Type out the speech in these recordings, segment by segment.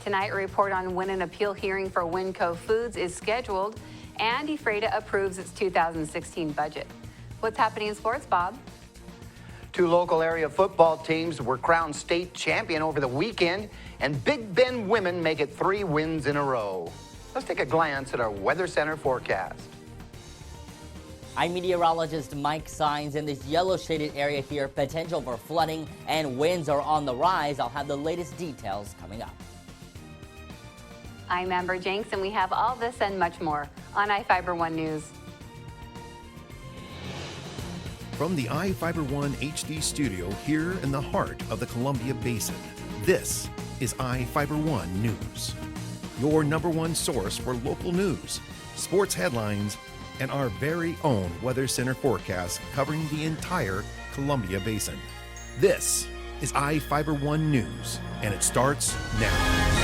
Tonight, a report on when an appeal hearing for Winco Foods is scheduled, and Ephrata approves its 2016 budget. What's happening in sports, Bob? Two local area football teams were crowned state champion over the weekend, and Big Bend women make it 3 wins in a row. Let's take a glance at our Weather Center forecast. I'm meteorologist Mike Signs. In this yellow shaded area here, potential for flooding and winds are on the rise. I'll have the latest details coming up. I'm Amber Jenks, and we have all this and much more on iFIBER 1 News. From the iFIBER 1 HD studio here in the heart of the Columbia Basin, this is iFIBER 1 News. Your #1 source for local news, sports headlines, and our very own Weather Center forecast covering the entire Columbia Basin. This is iFIBER 1 News, and it starts now.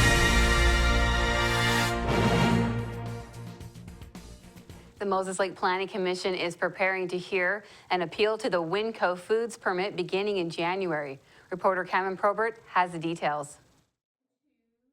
The Moses Lake Planning Commission is preparing to hear an appeal to the Winco Foods permit beginning in January. Reporter Cameron Probert has the details.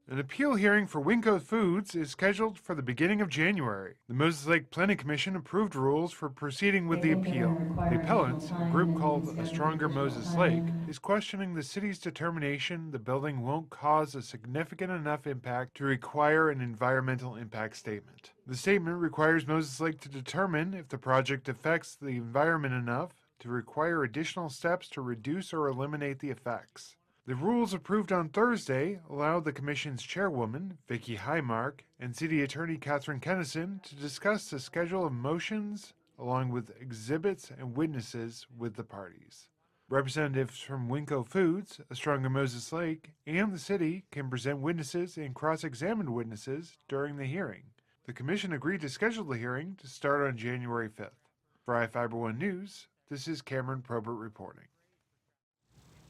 An appeal hearing for Winco Foods is scheduled for the beginning of January. The Moses Lake Planning Commission approved rules for proceeding with the appeal. The appellants, a group called A Stronger Moses Lake, is questioning the city's determination the building won't cause a significant enough impact to require an environmental impact statement. The statement requires Moses Lake to determine if the project affects the environment enough to require additional steps to reduce or eliminate the effects. The rules approved on Thursday allowed the Commission's chairwoman, Vicki Highmark, and City Attorney Catherine Kennison to discuss the schedule of motions along with exhibits and witnesses with the parties. Representatives from Winco Foods, A Stronger Moses Lake, and the city can present witnesses and cross-examine witnesses during the hearing. The Commission agreed to schedule the hearing to start on January 5th. For iFIBER 1 News, this is Cameron Probert reporting.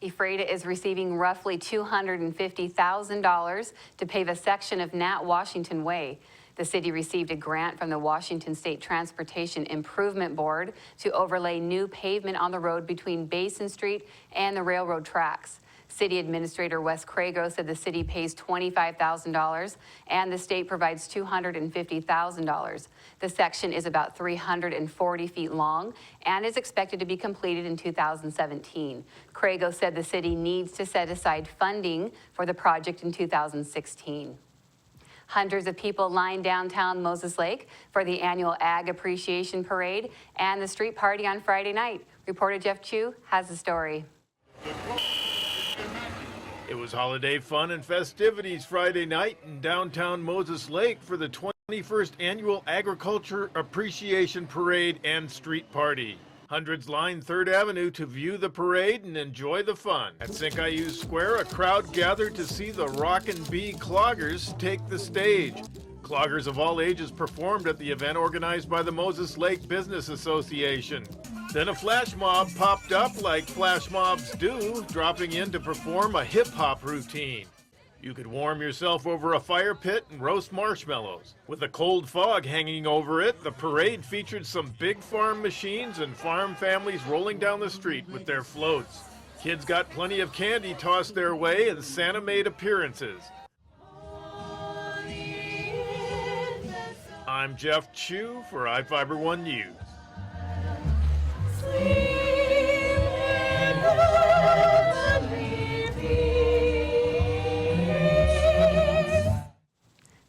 Ephrata is receiving roughly $250,000 to pave a section of Nat Washington Way. The city received a grant from the Washington State Transportation Improvement Board to overlay new pavement on the road between Basin Street and the railroad tracks. City Administrator Wes Crago said the city pays $25,000 and the state provides $250,000. The section is about 340 feet long and is expected to be completed in 2017. Crago said the city needs to set aside funding for the project in 2016. Hundreds of people lined downtown Moses Lake for the annual Ag Appreciation Parade and the street party on Friday night. Reporter Jeff Chu has the story. It was holiday fun and festivities Friday night in downtown Moses Lake for the 21st Annual Agriculture Appreciation Parade and Street Party. Hundreds lined 3rd Avenue to view the parade and enjoy the fun. At St. Square, a crowd gathered to see the Rockin' Bee Cloggers take the stage. Cloggers of all ages performed at the event organized by the Moses Lake Business Association. Then a flash mob popped up like flash mobs do, dropping in to perform a hip-hop routine. You could warm yourself over a fire pit and roast marshmallows. With a cold fog hanging over it, the parade featured some big farm machines and farm families rolling down the street with their floats. Kids got plenty of candy tossed their way and Santa made appearances. I'm Jeff Chu for iFIBER 1 News.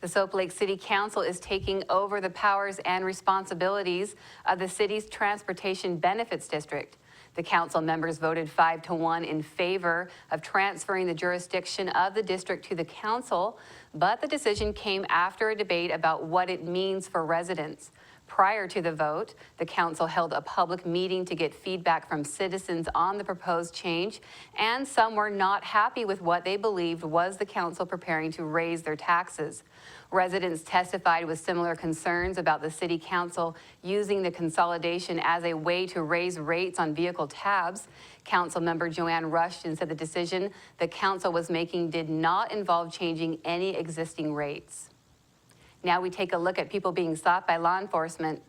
The Soap Lake City Council is taking over the powers and responsibilities of the city's Transportation Benefits District. The council members voted 5-1 in favor of transferring the jurisdiction of the district to the council, but the decision came after a debate about what it means for residents. Prior to the vote, the council held a public meeting to get feedback from citizens on the proposed change, and some were not happy with what they believed was the council preparing to raise their taxes. Residents testified with similar concerns about the city council using the consolidation as a way to raise rates on vehicle tabs. Council member Joanne Rushton said the decision the council was making did not involve changing any existing rates. Now we take a look at people being stopped by law enforcement.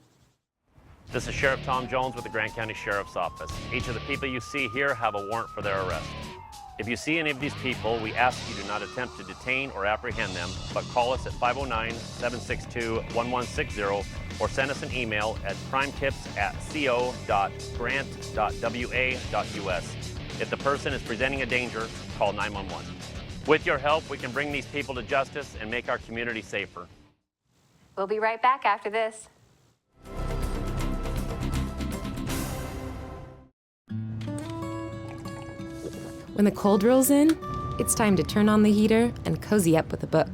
This is Sheriff Tom Jones with the Grant County Sheriff's Office. Each of the people you see here have a warrant for their arrest. If you see any of these people, we ask you do not attempt to detain or apprehend them, but call us at 509-762-1160 or send us an email at crimetips@co.grant.wa.us. If the person is presenting a danger, call 911. With your help, we can bring these people to justice and make our community safer. We'll be right back after this. When the cold rolls in, it's time to turn on the heater and cozy up with a book.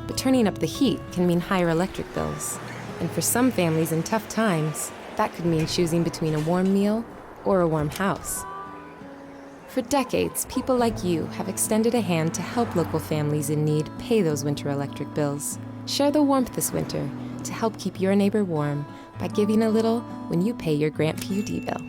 But turning up the heat can mean higher electric bills. And for some families in tough times, that could mean choosing between a warm meal or a warm house. For decades, people like you have extended a hand to help local families in need pay those winter electric bills. Share the warmth this winter to help keep your neighbor warm by giving a little when you pay your Grant PUD bill.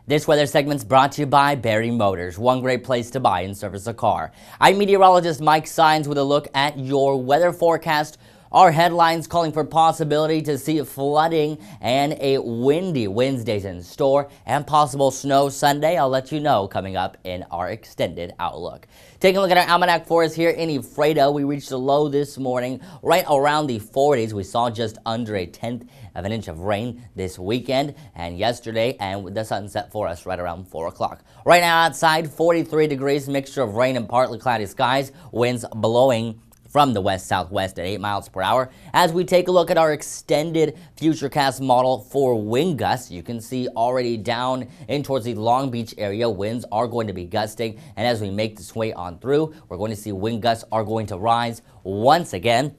This weather segment's brought to you by Barry Motors, one great place to buy and service a car. I'm meteorologist Mike Sines with a look at your weather forecast. Our headlines calling for possibility to see flooding and a windy Wednesday's in store and possible snow Sunday. I'll let you know coming up in our extended outlook. Taking a look at our almanac for us here in Ephrata, we reached a low this morning right around the 40s. We saw just under a 1/10 of an inch of rain this weekend and yesterday, and the sun set for us right around 4 o'clock. Right now outside, 43 degrees, mixture of rain and partly cloudy skies, winds blowing from the west-southwest at 8 miles per hour. As we take a look at our extended futurecast model for wind gusts, you can see already down in towards the Long Beach area, winds are going to be gusting. And as we make this way on through, we're going to see wind gusts are going to rise once again.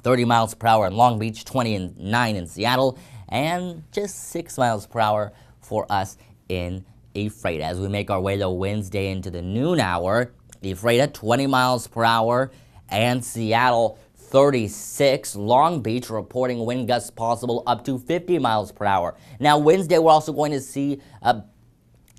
30 miles per hour in Long Beach, 29 in Seattle, and just 6 miles per hour for us in Ephrata. As we make our way to Wednesday into the noon hour, Ephrata 20 miles per hour, and Seattle 36. Long Beach reporting wind gusts possible up to 50 miles per hour. Now Wednesday we're also going to see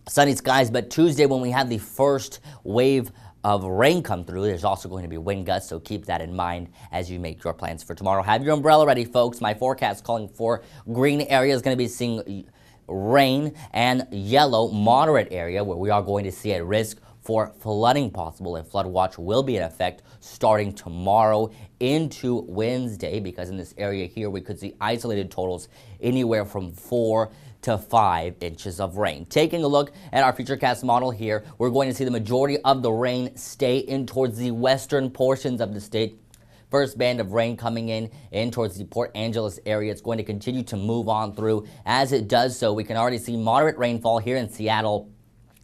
sunny skies, but Tuesday when we have the first wave of rain come through, there's also going to be wind gusts, so keep that in mind as you make your plans for tomorrow. Have your umbrella ready, folks. My forecast calling for green areas going to be seeing rain, and yellow moderate area where we are going to see a risk for flooding possible. A flood watch will be in effect starting tomorrow into Wednesday, because in this area here we could see isolated totals anywhere from 4 to 5 inches of rain. Taking a look at our futurecast model here, we're going to see the majority of the rain stay in towards the western portions of the state. First band of rain coming in towards the Port Angeles area. It's going to continue to move on through. As it does so, we can already see moderate rainfall here in Seattle.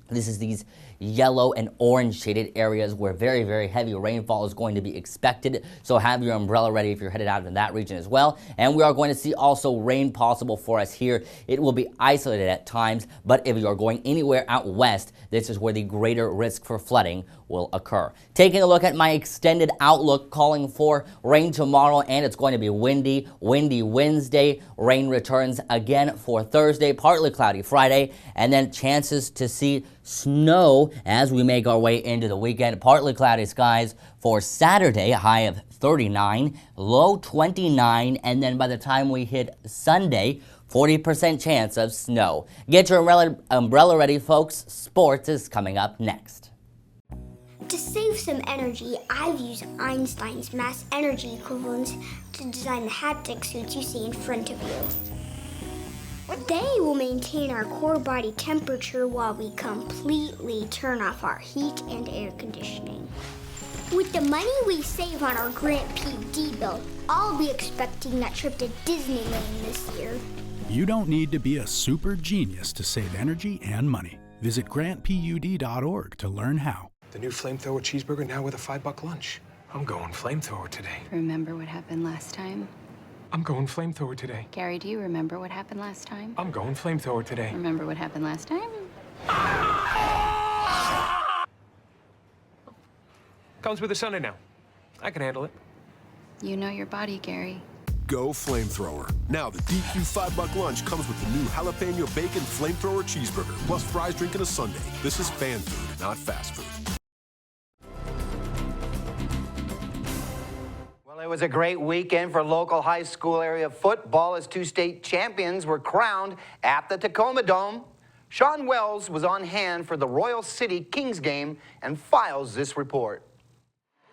This is these yellow and orange shaded areas where very, very heavy rainfall is going to be expected. So have your umbrella ready if you're headed out in that region as well. And we are going to see also rain possible for us here. It will be isolated at times, but if you are going anywhere out west, this is where the greater risk for flooding will occur. Taking a look at my extended outlook, calling for rain tomorrow, and it's going to be windy Wednesday. Rain returns again for Thursday, partly cloudy Friday, and then chances to see snow as we make our way into the weekend. Partly cloudy skies for Saturday, a high of 39, low 29, and then by the time we hit Sunday, 40% chance of snow. Get your umbrella ready, folks. Sports is coming up next. To save some energy, I've used Einstein's mass energy equivalents to design the haptic suits you see in front of you. They will maintain our core body temperature while we completely turn off our heat and air conditioning. With the money we save on our Grant PUD bill, I'll be expecting that trip to Disneyland this year. You don't need to be a super genius to save energy and money. Visit grantpud.org to learn how. The new flamethrower cheeseburger now with a $5 lunch. I'm going flamethrower today. Remember what happened last time? I'm going flamethrower today. Gary, do you remember what happened last time? I'm going flamethrower today. Remember what happened last time? Comes with a Sunday now. I can handle it. You know your body, Gary. Go Flamethrower. Now the DQ $5 lunch comes with the new jalapeno bacon flamethrower cheeseburger, plus fries, drink, and a sundae. This is fan food, not fast food. Well, it was a great weekend for local high school area football as two state champions were crowned at the Tacoma Dome. Sean Wells was on hand for the Royal City Kings game and files this report.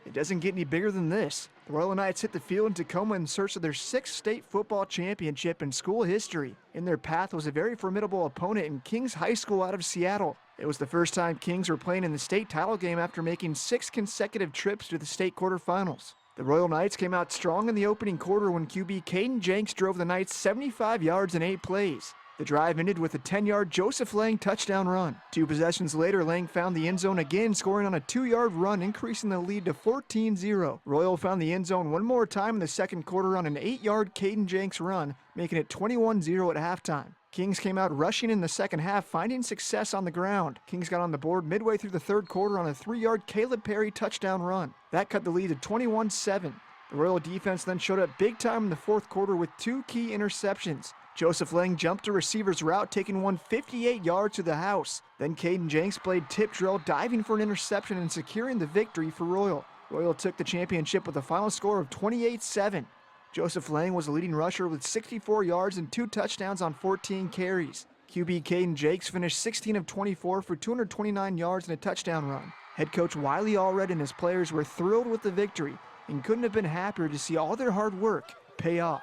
It doesn't get any bigger than this. The Royal Knights hit the field in Tacoma in search of their 6th state football championship in school history. In their path was a very formidable opponent in Kings High School out of Seattle. It was the first time Kings were playing in the state title game after making 6 consecutive trips to the state quarterfinals. The Royal Knights came out strong in the opening quarter when QB Caden Jenks drove the Knights 75 yards in 8 plays. The drive ended with a 10-yard Joseph Lang touchdown run. 2 possessions later, Lang found the end zone again, scoring on a 2-yard run, increasing the lead to 14-0. Royal found the end zone one more time in the second quarter on an 8-yard Caden Jenks run, making it 21-0 at halftime. Kings came out rushing in the second half, finding success on the ground. Kings got on the board midway through the third quarter on a 3-yard Caleb Perry touchdown run. That cut the lead to 21-7. The Royal defense then showed up big time in the fourth quarter with 2 key interceptions. Joseph Lang jumped a receiver's route, taking one 58 yards to the house. Then Caden Jenks played tip drill, diving for an interception and securing the victory for Royal. Royal took the championship with a final score of 28-7. Joseph Lang was the leading rusher with 64 yards and 2 touchdowns on 14 carries. QB Caden Jenks finished 16 of 24 for 229 yards and a touchdown run. Head coach Wiley Allred and his players were thrilled with the victory and couldn't have been happier to see all their hard work pay off.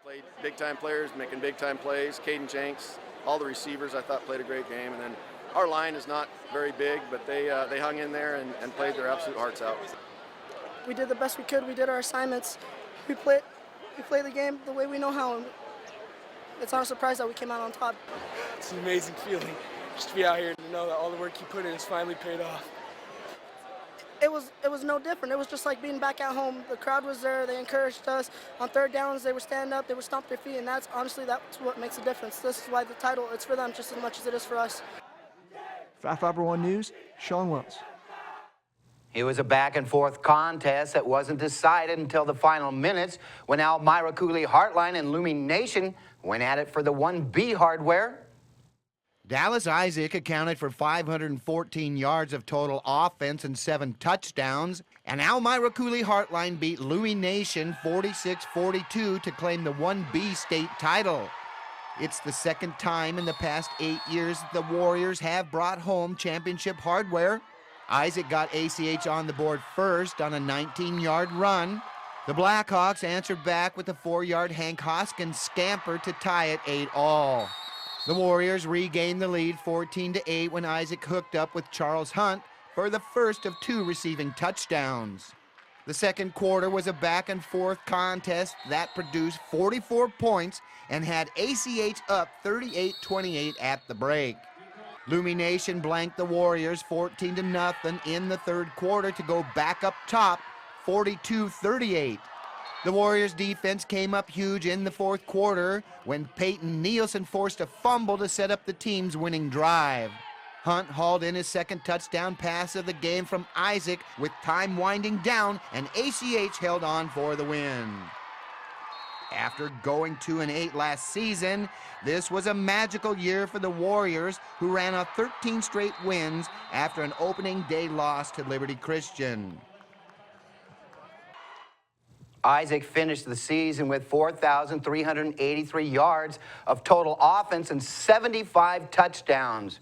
Played big-time players, making big-time plays. Caden Jenks, all the receivers I thought played a great game. And then our line is not very big, but they hung in there and played their absolute hearts out. We did the best we could. We did our assignments. We played the game the way we know how. And it's not a surprise that we came out on top. It's an amazing feeling just to be out here and to know that all the work you put in has finally paid off. It was no different. It was just like being back at home. The crowd was there. They encouraged us. On third downs, they would stand up. They would stomp their feet, and that's what makes a difference. This is why the title, it's for them just as much as it is for us. For iFIBER 1 News, Sean Wells. It was a back-and-forth contest that wasn't decided until the final minutes when Elmira Cooley Heartline and Illumination went at it for the 1B hardware. Dallas Isaac accounted for 514 yards of total offense and 7 touchdowns, and Elmira Cooley Heartline beat Louis Nation 46-42 to claim the 1B state title. It's the second time in the past 8 years the Warriors have brought home championship hardware. Isaac got ACH on the board first on a 19-yard run. The Blackhawks answered back with a 4-yard Hank Hoskins scamper to tie it 8-all. The Warriors regained the lead 14-8 when Isaac hooked up with Charles Hunt for the first of 2 receiving touchdowns. The second quarter was a back-and-forth contest that produced 44 points and had ACH up 38-28 at the break. Illumination blanked the Warriors 14-0 in the third quarter to go back up top 42-38. The Warriors' defense came up huge in the fourth quarter when Peyton Nielsen forced a fumble to set up the team's winning drive. Hunt hauled in his second touchdown pass of the game from Isaac with time winding down, and ACH held on for the win. After going 2-8 last season, this was a magical year for the Warriors, who ran off 13 straight wins after an opening day loss to Liberty Christian. Isaac finished the season with 4,383 yards of total offense and 75 touchdowns.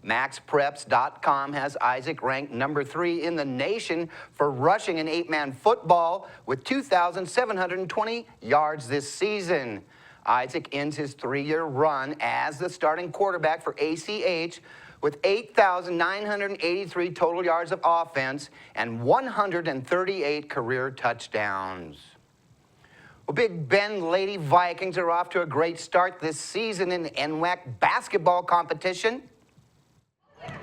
MaxPreps.com has Isaac ranked number 3 in the nation for rushing in 8-man football with 2,720 yards this season. Isaac ends his 3-year run as the starting quarterback for ACH with 8,983 total yards of offense and 138 career touchdowns. Well, Big Bend Lady Vikings are off to a great start this season in the NWAC basketball competition.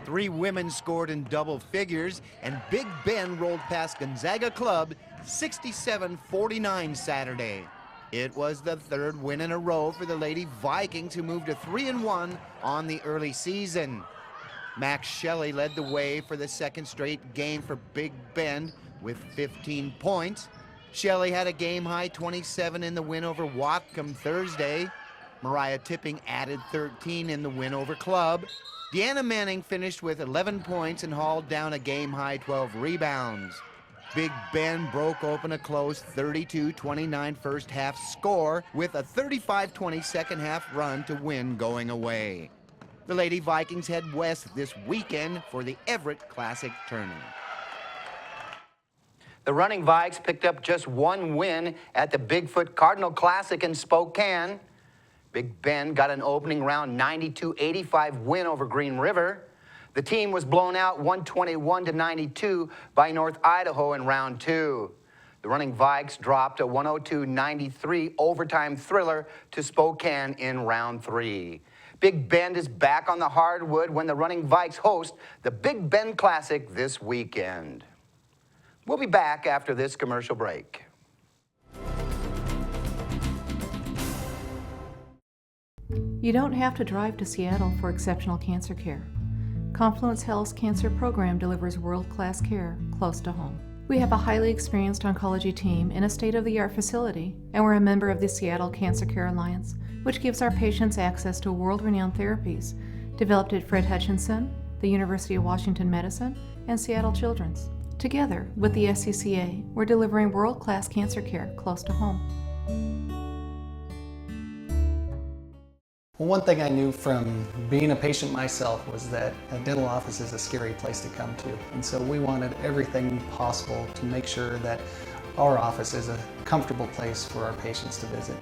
3 women scored in double figures, and Big Bend rolled past Gonzaga Club 67-49 Saturday. It was the 3rd win in a row for the Lady Vikings, who moved to 3-1 on the early season. Max Shelley led the way for the second straight game for Big Bend with 15 points. Shelley had a game-high 27 in the win over Whatcom Thursday. Mariah Tipping added 13 in the win over Club. Deanna Manning finished with 11 points and hauled down a game-high 12 rebounds. Big Bend broke open a close 32-29 first half score with a 35-20 second half run to win going away. The Lady Vikings head west this weekend for the Everett Classic Tournament. The Running Vikes picked up just one win at the Bigfoot Cardinal Classic in Spokane. Big Bend got an opening round 92-85 win over Green River. The team was blown out 121-92 by North Idaho in round 2. The Running Vikes dropped a 102-93 overtime thriller to Spokane in round 3. Big Bend is back on the hardwood when the Running Vikes host the Big Bend Classic this weekend. We'll be back after this commercial break. You don't have to drive to Seattle for exceptional cancer care. Confluence Health's cancer program delivers world-class care close to home. We have a highly experienced oncology team in a state-of-the-art facility, and we're a member of the Seattle Cancer Care Alliance, which gives our patients access to world-renowned therapies developed at Fred Hutchinson, the University of Washington Medicine, and Seattle Children's. Together with the SCCA, we're delivering world-class cancer care close to home. Well, one thing I knew from being a patient myself was that a dental office is a scary place to come to. And so we wanted everything possible to make sure that our office is a comfortable place for our patients to visit.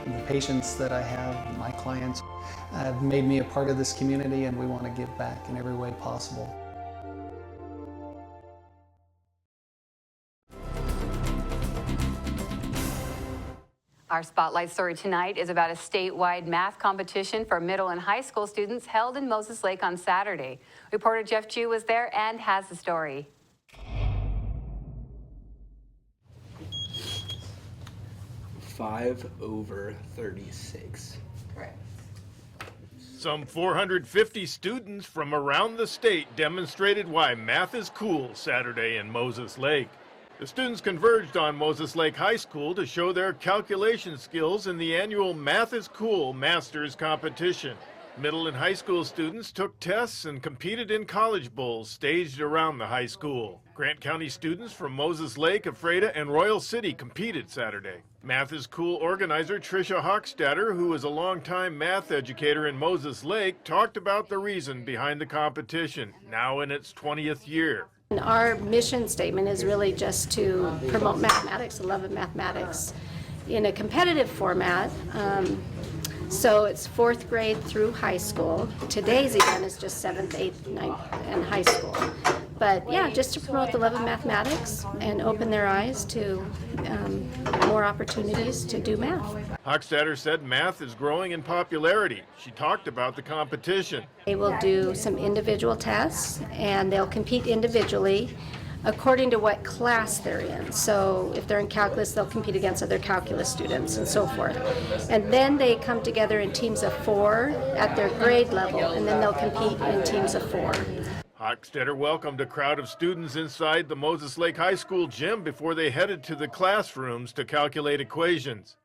The patients that I have, my clients, have made me a part of this community, and we want to give back in every way possible. Our spotlight story tonight is about a statewide math competition for middle and high school students held in Moses Lake on Saturday. Reporter Jeff Chu was there and has the story. Five over 36. Correct. Some 450 students from around the state demonstrated why math is cool Saturday in Moses Lake. The students converged on Moses Lake High School to show their calculation skills in the annual Math is Cool Masters competition. Middle and high school students took tests and competed in college bowls staged around the high school. Grant County students from Moses Lake, Ephrata, and Royal City competed Saturday. Math is Cool organizer Tricia Hochstatter, who is a longtime math educator in Moses Lake, talked about the reason behind the competition, now in its 20th year. Our mission statement is really just to promote mathematics, the love of mathematics, in a competitive format. So it's 4th grade through high school. Today's event is just 7th, 8th, 9th, and high school. But yeah, just to promote the love of mathematics and open their eyes to more opportunities to do math. Hochstatter said math is growing in popularity. She talked about the competition. They will do some individual tests, and they'll compete individually according to what class they're in. So if they're in calculus, they'll compete against other calculus students and so forth. And then they come together in teams of 4 at their grade level, and then they'll compete in teams of 4. Hochstetter welcomed a crowd of students inside the Moses Lake High School gym before they headed to the classrooms to calculate equations.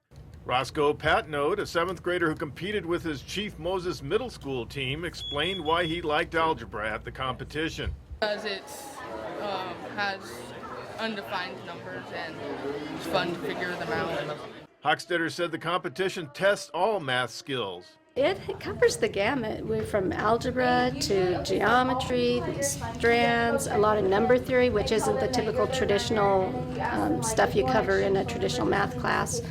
Roscoe Patnode, a 7th grader who competed with his Chief Moses Middle School team, explained why he liked algebra at the competition. Because it has undefined numbers and it's fun to figure them out. Hochstetter said the competition tests all math skills. It covers the gamut, from algebra to geometry, strands, a lot of number theory, which isn't the typical traditional stuff you cover in a traditional math class.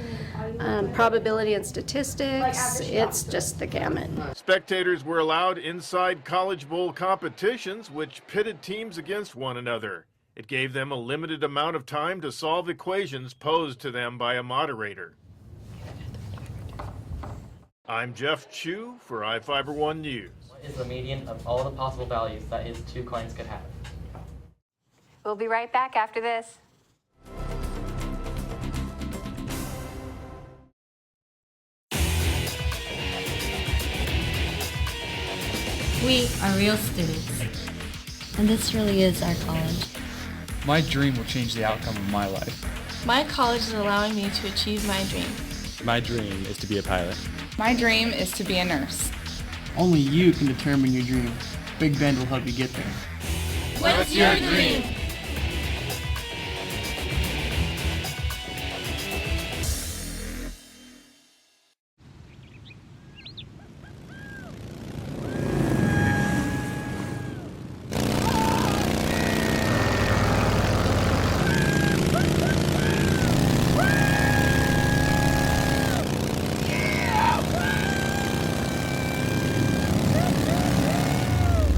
Probability and statistics, it's just the gamut. Spectators were allowed inside College Bowl competitions, which pitted teams against one another. It gave them a limited amount of time to solve equations posed to them by a moderator. I'm Jeff Chu for iFIBER 1 News. What is the median of all the possible values that his 2 clients could have? We'll be right back after this. We are real students, and this really is our college. My dream will change the outcome of my life. My college is allowing me to achieve my dream. My dream is to be a pilot. My dream is to be a nurse. Only you can determine your dream. Big Bend will help you get there. What's your dream?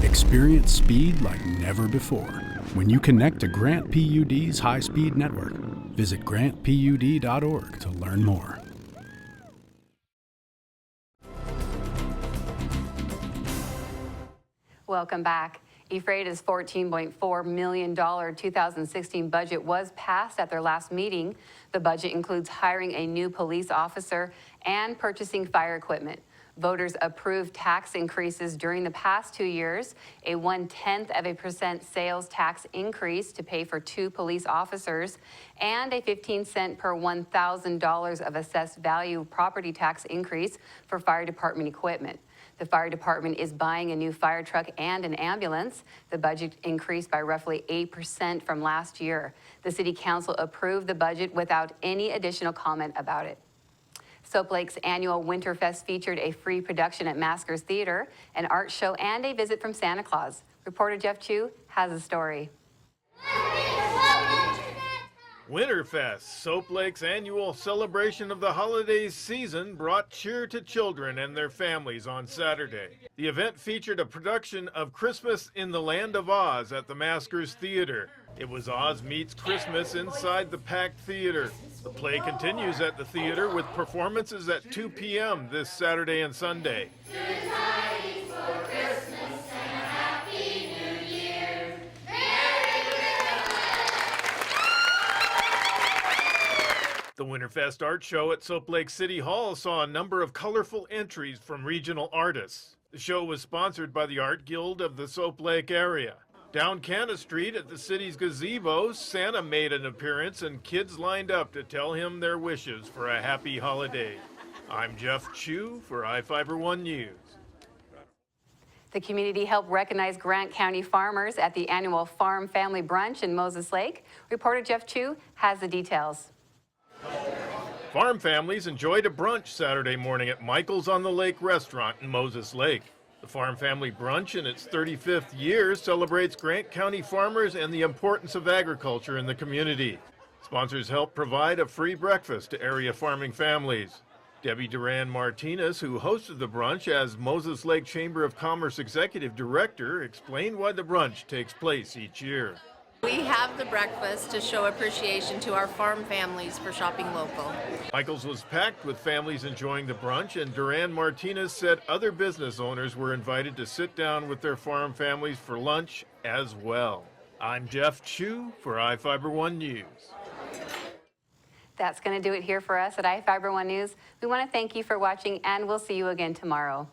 Experience speed like never before when you connect to Grant PUD's high-speed network. Visit grantpud.org to learn more. Welcome back. iFIBER's $14.4 million 2016 budget was passed at their last meeting. The budget includes hiring a new police officer and purchasing fire equipment. Voters approved tax increases during the past 2 years, a 0.1% sales tax increase to pay for 2 police officers, and a 15-cent per $1,000 of assessed value property tax increase for fire department equipment. The fire department is buying a new fire truck and an ambulance. The budget increased by roughly 8% from last year. The City Council approved the budget without any additional comment about it. Soap Lake's annual Winterfest featured a free production at Maskers Theater, an art show, and a visit from Santa Claus. Reporter Jeff Chu has a story. Winterfest, Soap Lake's annual celebration of the holidays season, brought cheer to children and their families on Saturday. The event featured a production of Christmas in the Land of Oz at the Maskers Theater. It was Oz meets Christmas inside the packed theater. The play continues at the theater with performances at 2 p.m. this Saturday and Sunday. The Winterfest Art Show at Soap Lake City Hall saw a number of colorful entries from regional artists. The show was sponsored by the Art Guild of the Soap Lake area. Down Canna Street at the city's gazebo, Santa made an appearance and kids lined up to tell him their wishes for a happy holiday. I'm Jeff Chu for iFIBER 1 News. The community helped recognize Grant County farmers at the annual Farm Family Brunch in Moses Lake. Reporter Jeff Chu has the details. Farm families enjoyed a brunch Saturday morning at Michael's on the Lake restaurant in Moses Lake. The Farm Family Brunch, in its 35th year, celebrates Grant County farmers and the importance of agriculture in the community. Sponsors help provide a free breakfast to area farming families. Debbie Duran Martinez, who hosted the brunch as Moses Lake Chamber of Commerce Executive Director, explained why the brunch takes place each year. We have the breakfast to show appreciation to our farm families for shopping local. Michael's was packed with families enjoying the brunch, and Duran Martinez said other business owners were invited to sit down with their farm families for lunch as well. I'm Jeff Chu for iFIBER 1 News. That's going to do it here for us at iFIBER 1 News. We want to thank you for watching, and we'll see you again tomorrow.